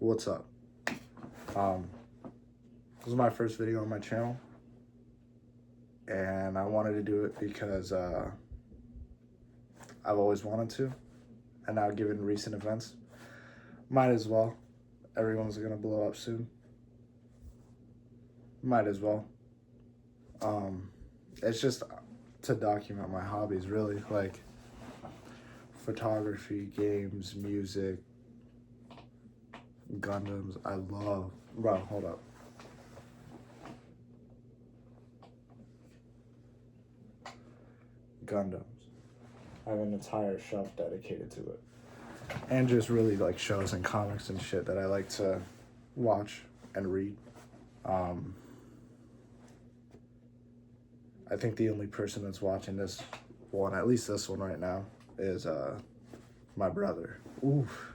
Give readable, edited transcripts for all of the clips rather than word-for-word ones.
What's up? This is my first video on my channel, and I wanted to do it because I've always wanted to, and now given recent events, might as well. Everyone's gonna blow up soon. Might as well. It's just to document my hobbies, really, like photography, games, music, Gundams. I love. Bro, hold up. Gundams. I have an entire shelf dedicated to it. And just really like shows and comics and shit that I like to watch and read. I think the only person that's watching this one, at least this one right now, is my brother. Oof.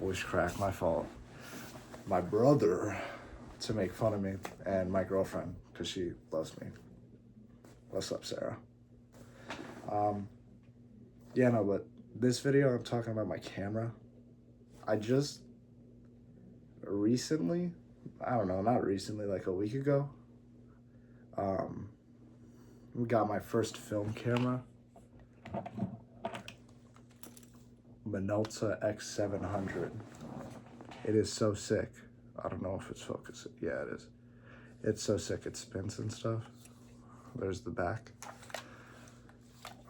Voice crack, my fault. My brother to make fun of me, and my girlfriend because she loves me. What's up, Sarah? Yeah, no, but this video I'm talking about my camera. I just recently, I don't know, not recently, like a week ago, got my first film camera, Minolta X700. It is so sick. I don't know if it's focusing. Yeah, it is. It's so sick. It spins and stuff. There's the back.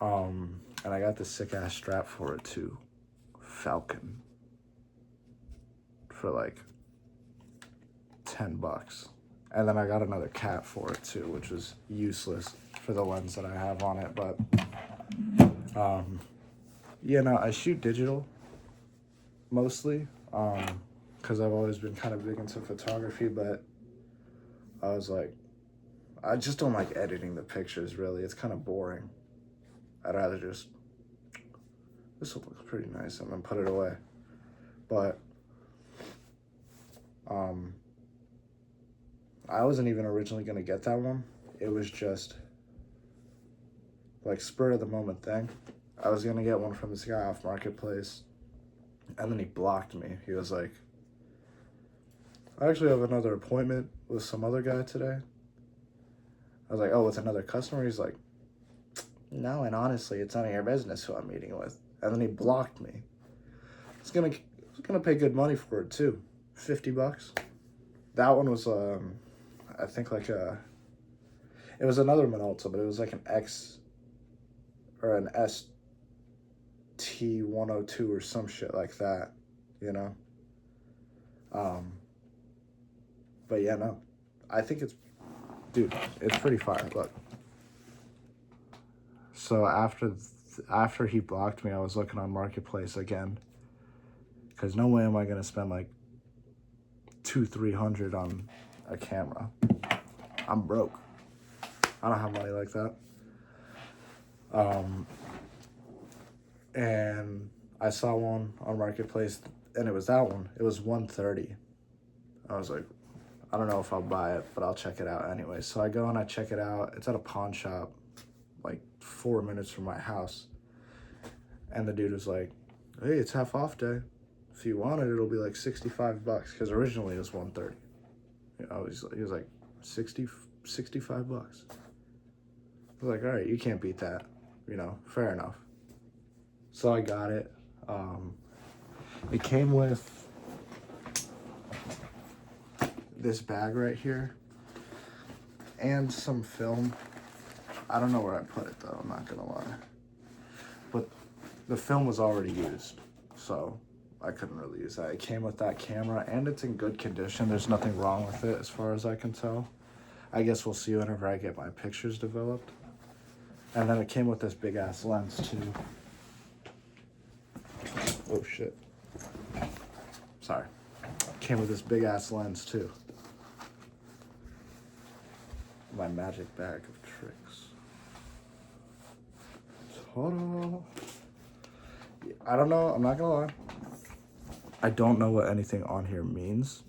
And I got this sick ass strap for it too. Falcon. For like $10. And then I got another cap for it too, which was useless for the lens that I have on it. But yeah, no, I shoot digital mostly. Because I've always been kind of big into photography, but I was like, I just don't like editing the pictures, really. It's kind of boring. I'd rather just, this looks pretty nice, and then put it away. But I wasn't even originally going to get that one. It was just like spur of the moment thing. I was going to get one from this guy off Marketplace, and then he blocked me. He was like, I actually have another appointment with some other guy today. I was like, oh, with another customer? He's like, no, and honestly, it's none of your business who I'm meeting with. And then he blocked me. I was gonna pay good money for it too, $50. That one was I think like it was another Minolta, but it was like an X or an ST102 or some shit like that, you know. But yeah, no, I think it's, dude, it's pretty fire. Look. So after he blocked me, I was looking on Marketplace again, because no way am I gonna spend like $200-300 on a camera. I'm broke. I don't have money like that. And I saw one on Marketplace, and it was that one. It was $130. I was like, I don't know if I'll buy it, but I'll check it out anyway. So I go and I check it out. It's at a pawn shop, like 4 minutes from my house. And the dude was like, hey, it's half off day. If you want it, it'll be like $65. Because originally it was $130. You know, he was like, $65. I was like, all right, you can't beat that. You know, fair enough. So I got it. It came with this bag right here and some film. I don't know where I put it though, I'm not gonna lie. But the film was already used, so I couldn't really use that. It came with that camera and it's in good condition. There's nothing wrong with it as far as I can tell. I guess we'll see whenever I get my pictures developed. And then it came with this big ass lens too. Oh shit. Sorry. Came with this big ass lens too. My magic bag of tricks. Ta-da. I don't know, I'm not gonna lie. I don't know what anything on here means.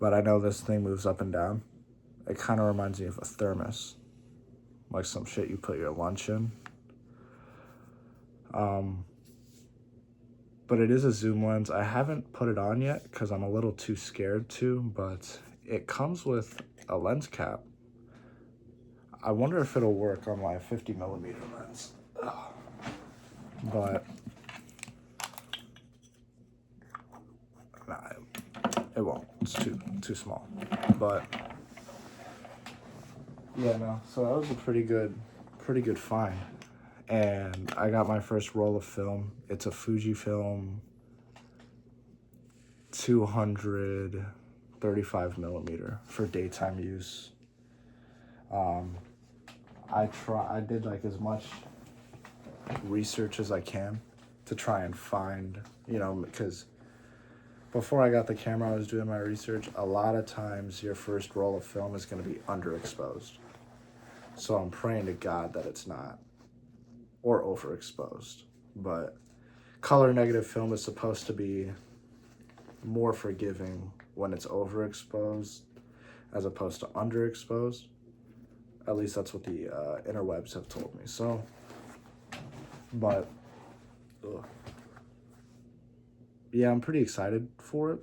But I know this thing moves up and down. It kind of reminds me of a thermos. Like some shit you put your lunch in. but it is a zoom lens. I haven't put it on yet because I'm a little too scared to, but it comes with a lens cap. I wonder if it'll work on my 50mm lens. Ugh. But nah, it won't. It's too small. But yeah, no. So that was a pretty good find. And I got my first roll of film. It's a Fujifilm 235mm for daytime use. I did like as much research as I can to try and find, because before I got the camera, I was doing my research. A lot of times your first roll of film is going to be underexposed. So I'm praying to God that it's not, or overexposed. But color negative film is supposed to be more forgiving when it's overexposed as opposed to underexposed. At least that's what the interwebs have told me. So, but yeah, I'm pretty excited for it.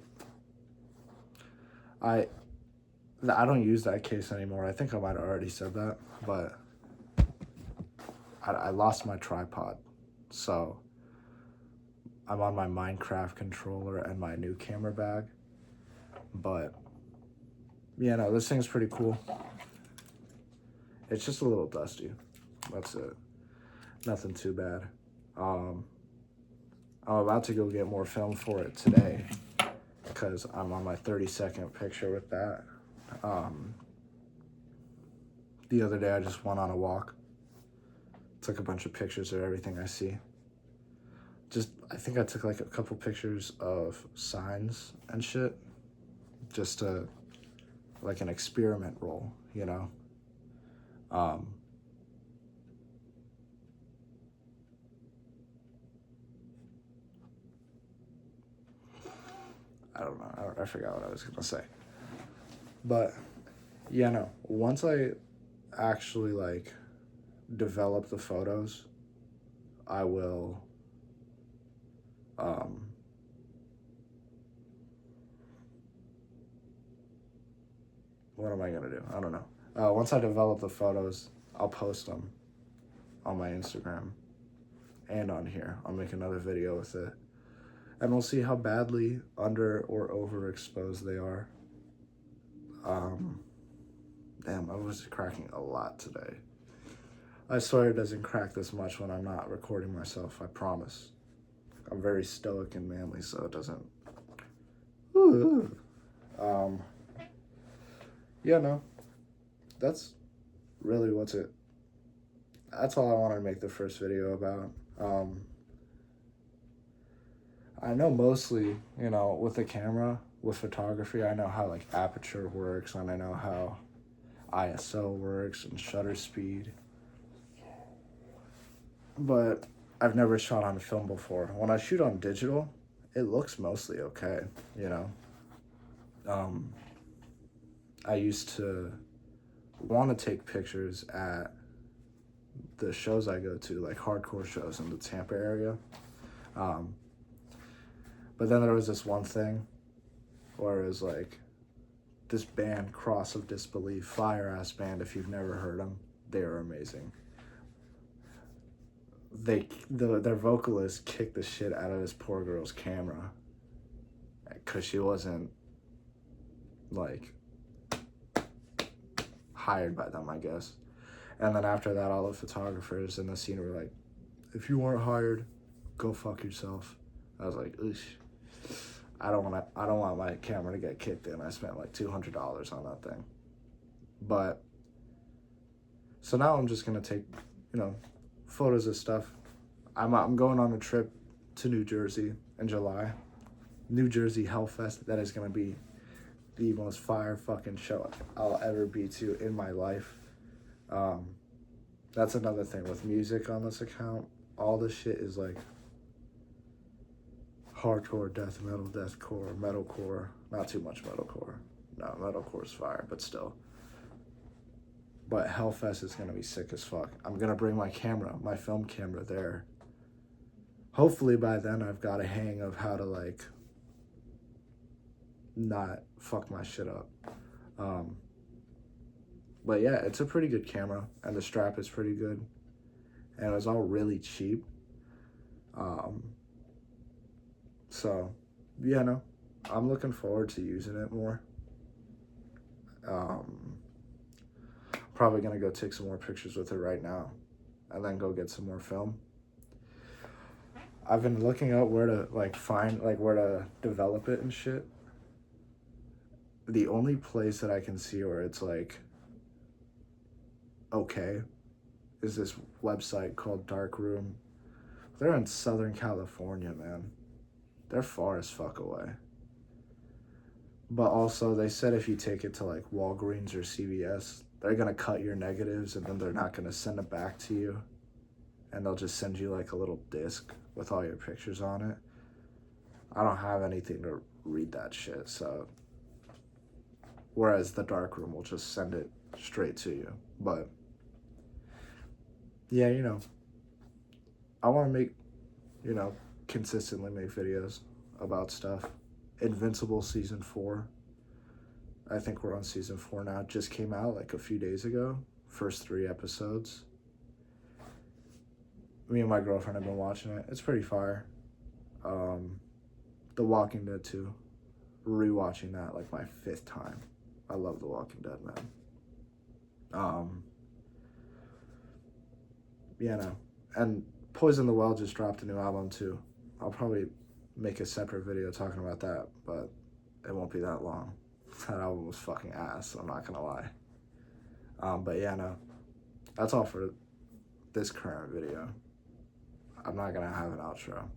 I don't use that case anymore. I think I might have already said that, but I lost my tripod, so I'm on my Minecraft controller and my new camera bag. But yeah, no, this thing's pretty cool. It's just a little dusty. That's it. Nothing too bad. I'm about to go get more film for it today because I'm on my 30-second picture with that. The other day I just went on a walk. Took a bunch of pictures of everything I see. I think I took like a couple pictures of signs and shit. Just like an experiment roll, I don't know. I forgot what I was going to say. But, yeah, no. Once I actually, develop the photos, I will, what am I going to do? I don't know. Once I develop the photos, I'll post them on my Instagram and on here. I'll make another video with it. And we'll see how badly under or overexposed they are. Damn, I was cracking a lot today. I swear it doesn't crack this much when I'm not recording myself, I promise. I'm very stoic and manly, so it doesn't. Yeah, no. That's really that's all I wanted to make the first video about. I know mostly, with the camera, with photography, I know how aperture works, and I know how ISO works and shutter speed. But I've never shot on film before. When I shoot on digital, it looks mostly okay, I used to want to take pictures at the shows I go to, like hardcore shows in the Tampa area. But then there was this one thing where it was this band, Cross of Disbelief, fire-ass band. If you've never heard them, they are amazing. Their vocalist kicked the shit out of this poor girl's camera because she wasn't hired by them, I guess. And then after that, all the photographers in the scene were like, if you weren't hired, go fuck yourself. I was like, oosh. I don't want my camera to get kicked in. I spent $200 on that thing. But so now I'm just gonna take, photos of stuff. I'm going on a trip to New Jersey in July. New Jersey Hellfest. That is gonna be the most fire fucking show I'll ever be to in my life. That's another thing with music on this account. All this shit is hardcore, death metal, deathcore, metalcore. Not too much metalcore. No, metalcore's fire, but still. But Hellfest is gonna be sick as fuck. I'm gonna bring my camera, my film camera there. hopefully by then I've got a hang of how to like not fuck my shit up. But yeah, it's a pretty good camera, and the strap is pretty good, and it was all really cheap. So yeah, no, I'm looking forward to using it more. Probably gonna go take some more pictures with it right now, and then go get some more film. I've been looking up where to like find like where to develop it and shit. The only place that I can see where it's like okay is this website called Darkroom. They're in Southern California, man. They're far as fuck away. But also, they said if you take it to like Walgreens or CVS, they're gonna cut your negatives and then they're not gonna send it back to you. And they'll just send you like a little disc with all your pictures on it. I don't have anything to read that shit, so. Whereas the Darkroom will just send it straight to you. But yeah, you know, I want to make, you know, consistently make videos about stuff. Invincible season 4. I think we're on season 4 now. It just came out like a few days ago. First 3 episodes. Me and my girlfriend have been watching it. It's pretty fire. The Walking Dead 2. Rewatching that like my 5th time. I love The Walking Dead, man. Yeah, no. And Poison the Well just dropped a new album too. I'll probably make a separate video talking about that, but it won't be that long. That album was fucking ass, I'm not gonna lie. But yeah, no. That's all for this current video. I'm not gonna have an outro.